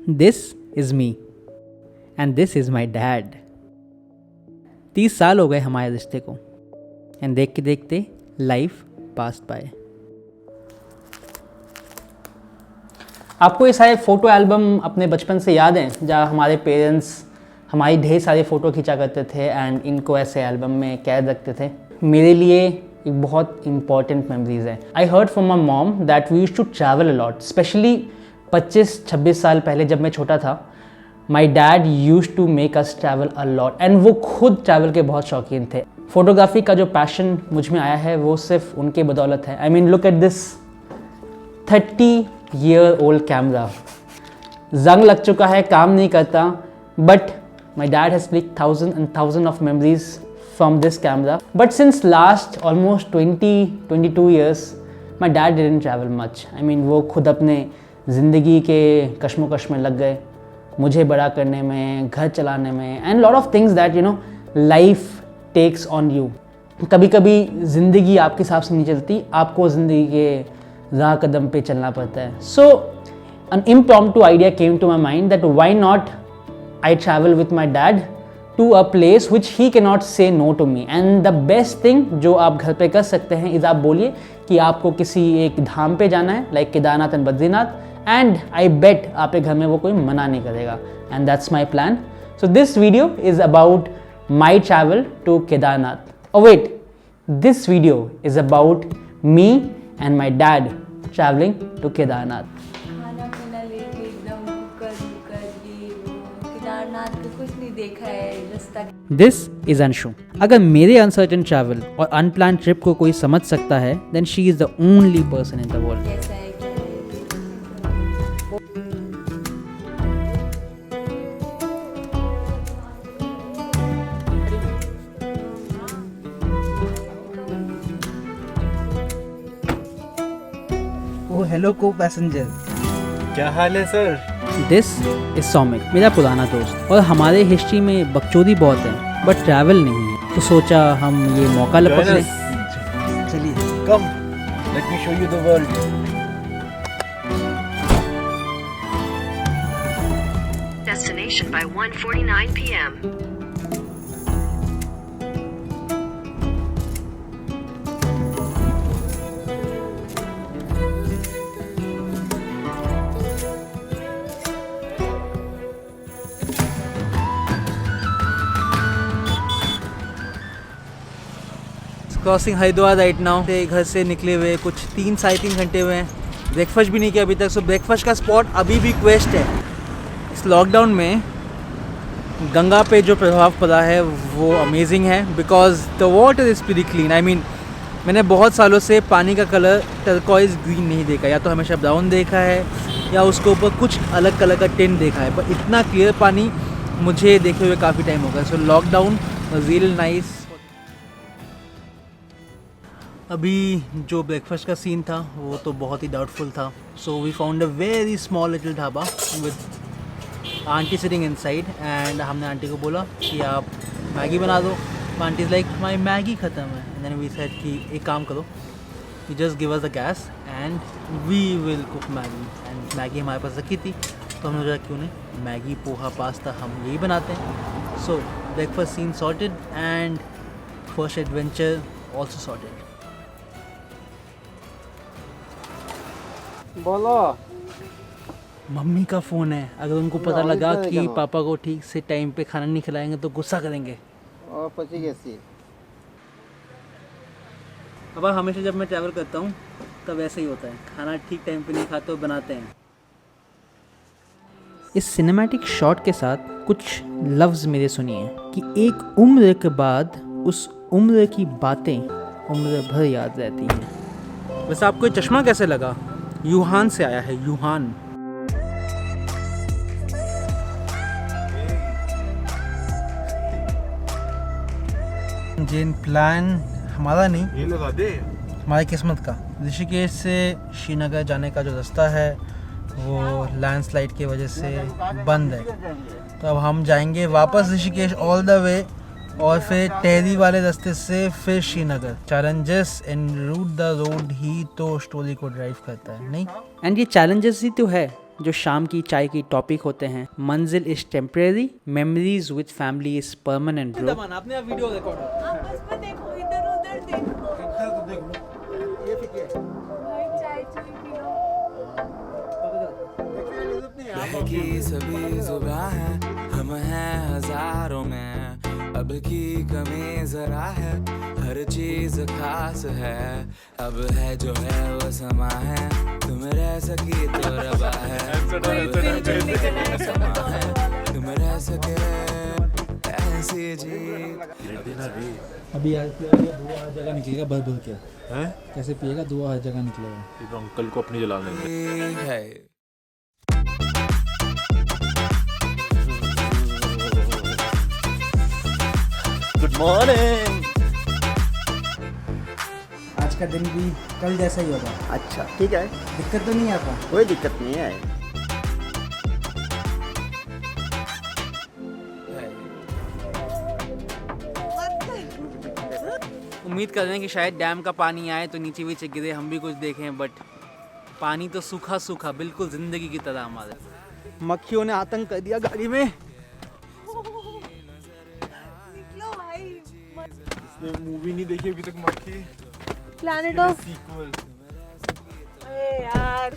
This is me and this is my dad. 30 साल हो गए हमारे रिश्ते को एंड देखते देखते लाइफ पास बाय। आपको ये सारे फ़ोटो एल्बम अपने बचपन से याद हैं, जहाँ हमारे पेरेंट्स हमारी ढेर सारे फ़ोटो खींचा करते थे एंड इनको ऐसे एल्बम में कैद रखते थे? मेरे लिए एक बहुत इंपॉर्टेंट मेमोरीज है। I heard from my mom that we used to travel a lot, especially 25-26 साल पहले जब मैं छोटा था। My dad used to make us travel a lot and वो खुद ट्रैवल के बहुत शौकीन थे। फोटोग्राफी का जो पैशन मुझ में आया है वो सिर्फ उनके बदौलत है। I mean look at this 30-year old camera. जंग लग चुका है, काम नहीं करता, but my dad has clicked thousands and thousands of memories from this camera. But since last almost 20-22 years, my dad didn't travel much. I mean वो खुद अपने ज़िंदगी के कश्मोकश में लग गए, मुझे बड़ा करने में, घर चलाने में, and lot of things that you know life takes on you. कभी कभी ज़िंदगी आपके हिसाब से नहीं चलती, आपको ज़िंदगी के राह कदम पे चलना पड़ता है. So an impromptu idea came to my mind that why not I travel with my dad to a place which he cannot say no to me. And the best thing जो आप घर पे कर सकते हैं is आप बोलिए कि आपको किसी एक धाम पे जाना है, like Kedarnath and Badrinath, and I bet आपके घर में वो कोई मना नहीं करेगा. And that's my plan. So this video is about my travel to Kedarnath. Oh wait, this video is about me and my dad traveling to Kedarnath. खाना पीना लेके एकदम कर ये वो, केदारनाथ पे कुछ नहीं देखा है रास्ता। This is Anshu. अगर मेरे अनसर्टेन ट्रैवल और अनप्लान ट्रिप को कोई समझ सकता है, then she is the only person in the world. कैसा है क्या है? ओ हेलो को पैसेंजर, क्या हाल है सर? दिस इज सौमिक, मेरा पुराना दोस्त, और हमारे हिस्ट्री में बकचोदी बहुत है बट ट्रैवल नहीं है, तो सोचा हम ये मौका लपक लें। चलिए। Come, let me show you the world. Destination by 1:49 p.m. Crossing Haridwar right now. घर से निकले हुए कुछ 3-3.5 घंटे हुए हैं, ब्रेकफास्ट भी नहीं किया अभी तक। सो ब्रेकफास्ट का स्पॉट अभी भी क्वेस्ट है। इस लॉकडाउन में गंगा पे जो प्रभाव पड़ा है वो अमेजिंग है, because the water is pretty clean. I mean मैंने बहुत सालों से पानी का कलर टर्कोइज ग्रीन नहीं देखा, या तो हमेशा ब्राउन देखा है या उसके ऊपर कुछ अलग कलर का टिंट देखा है, पर इतना क्लियर पानी मुझे देखे हुए काफ़ी टाइम हो गया। So lockdown was real nice. अभी जो ब्रेकफास्ट का सीन था वो तो बहुत ही डाउटफुल था। So we found a very small little dhaba with aunty sitting inside, and हमने आंटी को बोला कि आप मैगी बना दो। Aunty is like my Maggi ख़त्म है। एंड देन वी सेड कि एक काम करो, you just give us the gas and we will cook Maggi. And Maggi हमारे पास रखी थी, तो हमने सोचा क्यों नहीं मैगी, पोहा, पास्ता हम यही बनाते हैं। So breakfast scene sorted and first adventure also sorted. बोलो। मम्मी का फ़ोन है, अगर उनको पता लगा कि पापा को ठीक से टाइम पे खाना नहीं खिलाएंगे तो गुस्सा करेंगे। और पची कैसी? अब हमेशा जब मैं ट्रैवल करता हूँ तब ऐसा ही होता है, खाना ठीक टाइम पे नहीं खाते हो, बनाते हैं। इस सिनेमैटिक शॉट के साथ कुछ लफ्ज़ मेरे सुनिए कि एक उम्र के बाद उस उम्र की बातें उम्र भर याद रहती हैं। वैसे आपको ये चश्मा कैसे लगा? यूहान से आया है, यूहान। जिन प्लान हमारा नहीं, ये लगा दे। हमारी किस्मत का ऋषिकेश से श्रीनगर जाने का जो रास्ता है वो लैंडस्लाइड की वजह से बंद है। तो अब हम जाएंगे वापस ऋषिकेश ऑल द वे, और फिर टेहरी वाले रास्ते से फिर Srinagar. Challenges in route the road ही तो स्टोरी को ड्राइव करता है, नहीं? एंड ये चैलेंजेस ही तो है जो शाम की चाय की टॉपिक होते हैं। मंजिल is temporary, memories with family is permanent bro. आपने वीडियो रिकॉर्ड आप बस में देखो, इधर उधर देखो। भाई चाय चुई पी लो। की सभी जुबां हैं, हम हैं हजारों में, अब की कमी जरा है, हर चीज खास है, अब है जो है वो समा है, तुम रह सकी तो रबा है, अब है जो है वो समा है, तुम रह सके ऐसी जी। अभी धुआं हर जगह निकलेगा, भर भर के हैं? कैसे पिएगा, धुआं हर जगह निकलेगा। तो अंकल को अपनी जला लेंगे। है गुड मॉर्निंग। आज का दिन भी कल जैसा ही होगा। अच्छा ठीक है, दिक्कत तो नहीं आता। कोई दिक्कत नहीं है। उम्मीद कर रहे हैं कि शायद डैम का पानी आए तो नीचे वीचे गिरे, हम भी कुछ देखें, बट पानी तो सूखा सूखा बिल्कुल ज़िंदगी की तरह हमारे। मक्खियों ने आतंक कर दिया गाड़ी में। निकलो भाई। इसने मूवी नहीं देखी अभी तक, मक्खी प्लैनेट ऑफ सीक्वल। अरे यार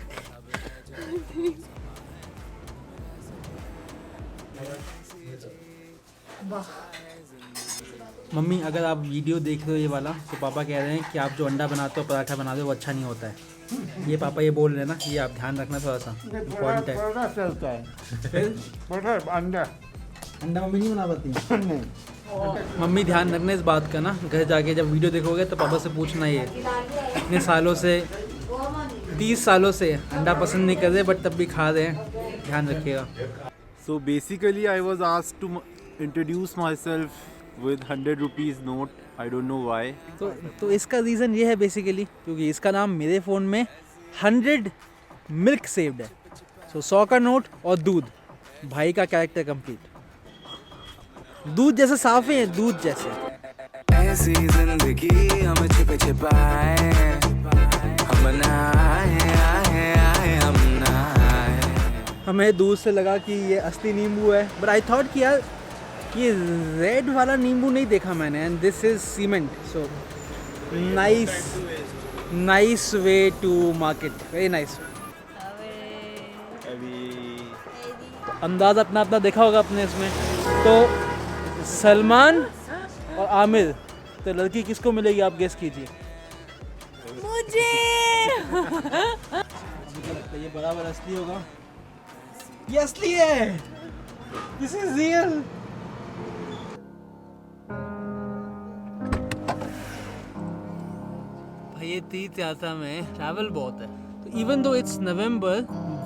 मम्मी अगर आप वीडियो देख रहे हो ये वाला, तो पापा कह रहे हैं कि आप जो अंडा बनाते हो, पराठा बनाते हो, वो अच्छा नहीं होता है। ये पापा ये बोल रहे हैं ना, ये आप ध्यान रखना थोड़ा सा इम्पोर्टेंट है। अंडा मम्मी नहीं बना पाती। मम्मी ध्यान रखना इस बात का ना, घर जाके जब वीडियो देखोगे तो पापा से पूछना ये, इतने सालों से 30 सालों से अंडा पसंद नहीं कर रहे बट तब भी खा रहे हैं, ध्यान रखिएगा। So basically I was asked to introduce myself with 100 rupees note. I don't know why. तो इसका रीज़न ये है बेसिकली क्योंकि इसका नाम मेरे फ़ोन में 100 मिल्क सेव्ड है। सो 100 का नोट और दूध, भाई का कैरेक्टर कंप्लीट। दूध जैसे साफ है, दूध जैसे। ऐसी जिंदगी हम छिप छिपाए, हम ना आए, हम ना आए। हमें दूध से लगा कि ये असली नींबू है, बट आई थॉट कि यार ये रेड वाला नींबू नहीं देखा मैंने, and this is cement. So nice way to market, very nice. अंदाज़ अपना अपना देखा होगा अपने इसमें। तो सलमान और आमिर, तो लड़की किसको मिलेगी आप गेस कीजिए। मुझे ये बराबर असली होगा। ये असली है, दिस इज रियल। भाई ये तीर्थ यात्रा में ट्रैवल बहुत है। तो even though it's November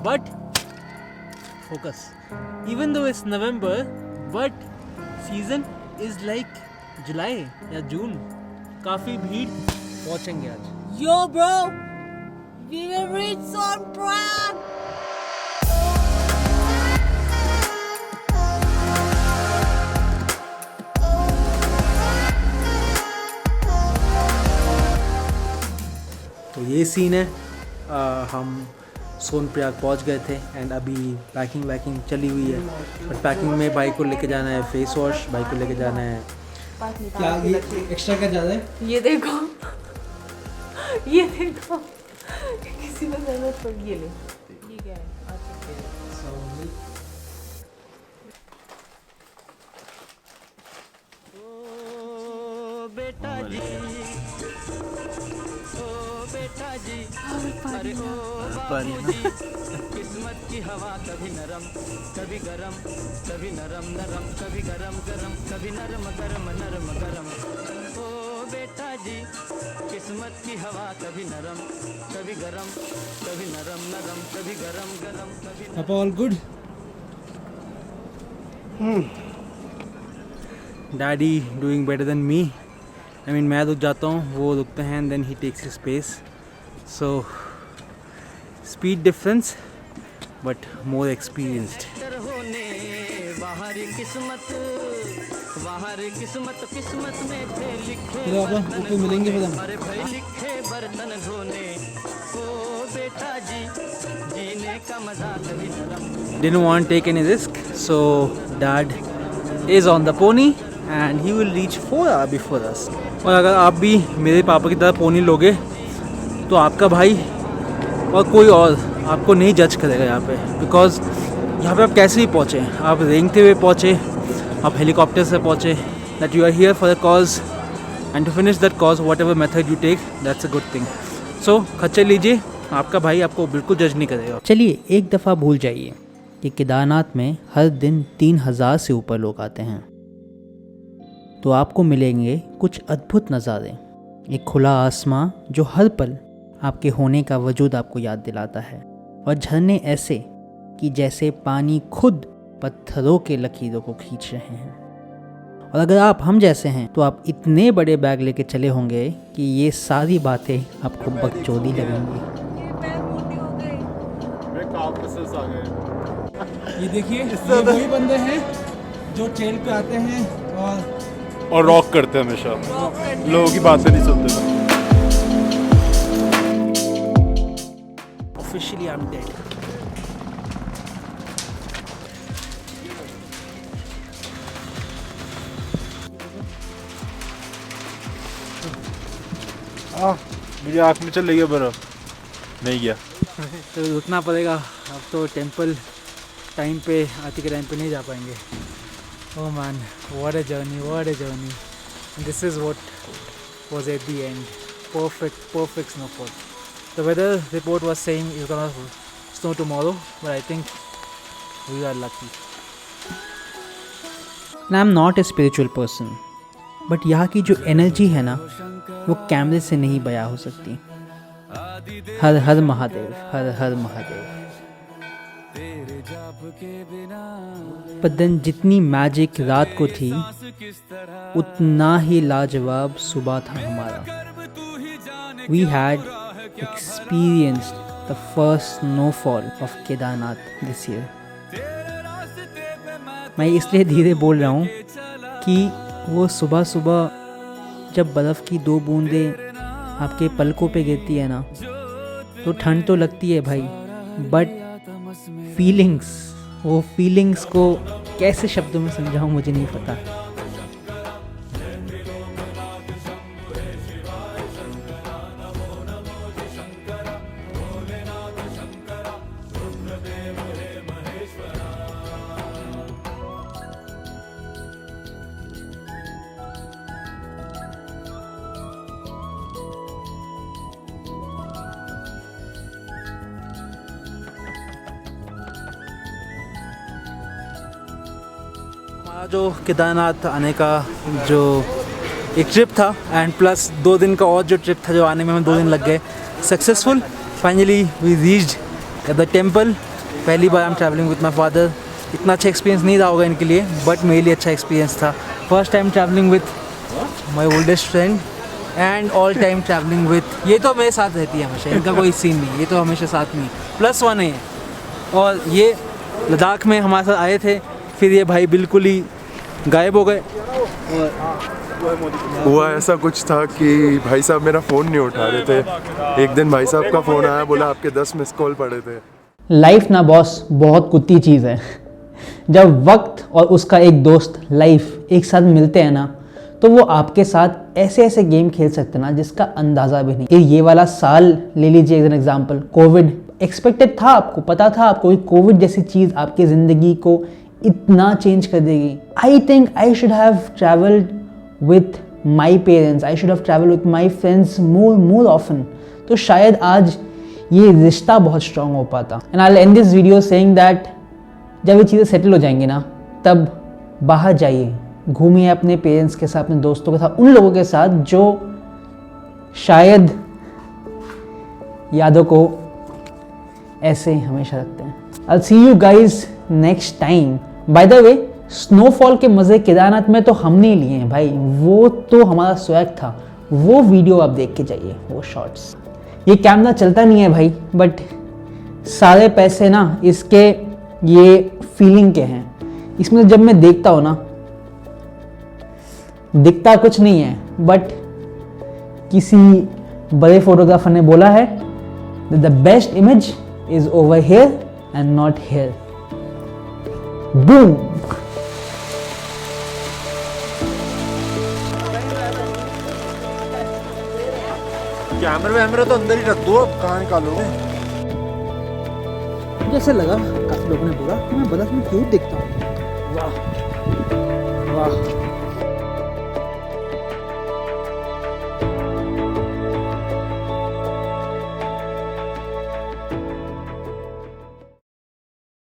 but focus, even though it's November but season is like July या जून। काफ़ी भीड़ पहुंचेंगे आज। Yo bro, we will reach on Prague. तो ये सीन है, हम सोनप्रयाग पहुंच गए थे एंड अभी पैकिंग चली हुई है। बट पैकिंग में बाइक को लेके जाना है फेस वॉश, बाइक को लेके जाना है। क्या ये एक्स्ट्रा का ज़्यादा है? ये देखो, ये देखो, किसी को जरूरत पड़ी, ये ले। ये क्या है? किस्मत की हवा कभी नरम कभी गरम, कभी नरम नरम कभी गरम गरम, कभी नरम गरम नरम गरम। ओ बेटा जी, किस्मत की हवा कभी नरम कभी गरम, कभी नरम नरम कभी गरम गरम, कभी पापा all good? Daddy doing better then me. I mean मैं रुक जाता हूँ, वो रुकते हैं, then he takes his space. So speed difference but more experienced. किस्मत में थे लिखे चलो पापा ऊपर मिलेंगे फिर हम। अरे भाई लिखे बर्तन धोने। ओ Didn't want to take any risk, so dad is on the pony and he will reach 4 hours before us. और अगर आप भी मेरे पापा की तरह पोनी लोगे तो आपका भाई और कोई और आपको नहीं जज करेगा यहाँ पे, बिकॉज यहाँ पे आप कैसे भी पहुँचे, आप रेंगते हुए पहुँचे, आप हेलीकॉप्टर से पहुँचे, that you are here for a cause and to finish that cause whatever method you take, that's a good thing. So खच्चर लीजिए, आपका भाई आपको बिल्कुल जज नहीं करेगा. चलिए एक दफ़ा भूल जाइए कि केदारनाथ में हर दिन 3000 से ऊपर लोग आते हैं, तो आपको मिलेंगे कुछ अद्भुत नज़ारे. एक खुला आसमां जो हर पल आपके होने का वजूद आपको याद दिलाता है, और झरने ऐसे कि जैसे पानी खुद पत्थरों के लकीरों को खींच रहे हैं. और अगर आप हम जैसे हैं तो आप इतने बड़े बैग लेके चले होंगे कि ये सारी बातें आपको बकचोदी लगेंगी. ये देखिए, ये वही बंदे हैं जो ट्रेल पे आते हैं और रॉक करते हैं हमेशा, लोगों की बातें नहीं सुनते. Officially I'm dead. मुझे आँख में चल रही है बर्फ, नहीं गया. तो रुकना पड़ेगा अब तो. टेंपल टाइम पे आरती के टाइम पे नहीं जा पाएंगे. Oh man, what a journey, what a journey. This is what was at the end. perfect snowfall. The weather report was saying it's gonna snow tomorrow, but I think we are lucky. And I'm not a spiritual person, but यहाँ की जो energy है ना, वो कैमरे से नहीं बयां हो सकती. हर हर महादेव, हर हर महादेव. पर देन जितनी मैजिक रात को थी, उतना ही लाजवाब सुबह था हमारा. We had experienced the first snowfall of Kedarnath this year. मैं इसलिए धीरे बोल रहा हूँ कि वो सुबह सुबह जब बर्फ़ की 2 बूंदें आपके पलकों पे गिरती है ना, तो ठंड तो लगती है भाई, बट फीलिंग्स, वो फीलिंग्स को कैसे शब्दों में समझाऊँ मुझे नहीं पता. जो केदारनाथ आने का जो एक ट्रिप था, एंड प्लस 2 दिन का और जो ट्रिप था, जो आने में हमें 2 दिन लग गए, successful. Finally we reached at the temple. पहली बार I am travelling with my father. इतना अच्छा एक्सपीरियंस नहीं रहा होगा इनके लिए, बट मेरे लिए अच्छा एक्सपीरियंस था. First time travelling with my oldest friend and all time travelling with, ये तो मेरे साथ रहती है हमेशा, इनका कोई सीन नहीं, ये तो हमेशा साथ में +1 है. और ये लद्दाख में हमारे साथ आए थे, फिर ये भाई बिल्कुल ही गायब हो गए. हुआ ऐसा कुछ था कि भाई साहब मेरा फ़ोन नहीं उठा रहे थे. एक दिन भाई साहब का फ़ोन आया, बोला आपके 10 मिस कॉल पड़े थे. लाइफ ना बॉस बहुत कुत्ती चीज़ है. जब वक्त और उसका एक दोस्त लाइफ एक साथ मिलते हैं ना, तो वो आपके साथ ऐसे ऐसे गेम खेल सकते हैं ना जिसका अंदाज़ा भी नहीं. ये वाला साल ले लीजिए as an example. Covid expected था, आपको पता था आपको कि कोविड जैसी चीज़ आपकी ज़िंदगी को इतना चेंज कर देगी. I think I should have travelled with my parents, I should have travelled with my friends more often. तो शायद आज ये रिश्ता बहुत स्ट्रॉन्ग हो पाता. And I will and this video saying that जब ये चीज़ें सेटल हो जाएंगी ना, तब बाहर जाइए, घूमिए अपने पेरेंट्स के साथ, अपने दोस्तों के साथ, उन लोगों के साथ जो शायद यादों को ऐसे हमेशा रखते हैं. I'll see you guys next time. By the way, snowfall के मज़े केदारनाथ में तो हमने लिए हैं भाई, वो तो हमारा स्वैग था. वो वीडियो आप देख के जाइए, वो शॉट्स. ये कैमरा चलता नहीं है भाई, बट सारे पैसे ना इसके ये फीलिंग के हैं. इसमें जब मैं देखता हूँ ना, दिखता कुछ नहीं है, बट किसी बड़े फोटोग्राफर ने बोला है that the best image is over here and not here. Boom! Camera तो अंदर ही रख दो, अब कहाँ निकालोगे? मुझे ऐसा लगा काफी लोगों ने बोला कि मैं बड़ा क्यूट दिखता हूँ। वाह वाह